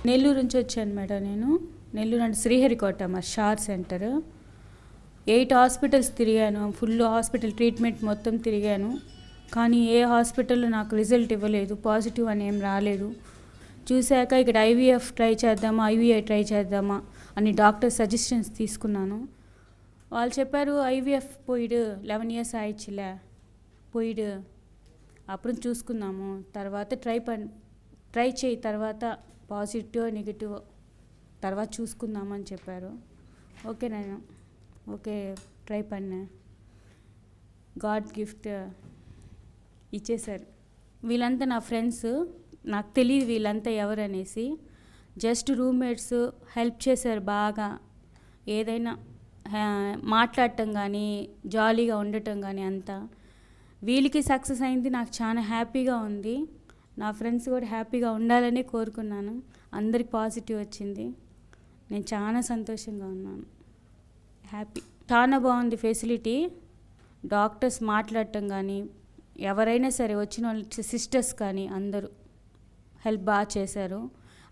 నెల్లూరు నుంచి వచ్చాను మేడం. నేను నెల్లూరు అంటే శ్రీహరికోట మా షార్ సెంటర్. 8 హాస్పిటల్స్ తిరిగాను. ఫుల్ హాస్పిటల్ ట్రీట్మెంట్ మొత్తం తిరిగాను. కానీ ఏ హాస్పిటల్లో నాకు రిజల్ట్ ఇవ్వలేదు. పాజిటివ్ అని ఏం రాలేదు. చూశాక ఇక్కడ ఐవీఎఫ్ ట్రై చేద్దామా, ఐవీఐ ట్రై చేద్దామా అని డాక్టర్ సజెషన్స్ తీసుకున్నాను. వాళ్ళు చెప్పారు ఐవీఎఫ్ పోయిడు 11 years ఆయిచ్చిల్ల పోయిడు, అప్పుడు చూసుకుందాము, తర్వాత ట్రై చేయి, తర్వాత పాజిటివ్ నెగిటివ్ తర్వాత చూసుకుందామని చెప్పారు. ఓకే నేను ఓకే ట్రై పన్నా. గాడ్ గిఫ్ట్ ఇచ్చేశారు. వీళ్ళంతా నా ఫ్రెండ్స్. నాకు తెలియదు వీళ్ళంతా ఎవరనేసి. జస్ట్ రూమ్మేట్స్ హెల్ప్ చేశారు బాగా. ఏదైనా మాట్లాడటం కానీ, జాలీగా ఉండటం కానీ అంతా. వీళ్ళకి సక్సెస్ అయింది, నాకు చాలా హ్యాపీగా ఉంది. నా ఫ్రెండ్స్ కూడా హ్యాపీగా ఉండాలని కోరుకున్నాను. అందరికి పాజిటివ్ వచ్చింది. నేను చాలా సంతోషంగా ఉన్నాను. హ్యాపీ. చాలా బాగుంది ఫెసిలిటీ. డాక్టర్స్ మాట్లాడటం కానీ, ఎవరైనా సరే వచ్చిన వాళ్ళు సిస్టర్స్ కానీ అందరూ హెల్ప్ బాగా చేశారు.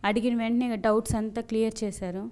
అడిగిన వెంటనే డౌట్స్ అంతా క్లియర్ చేశారు.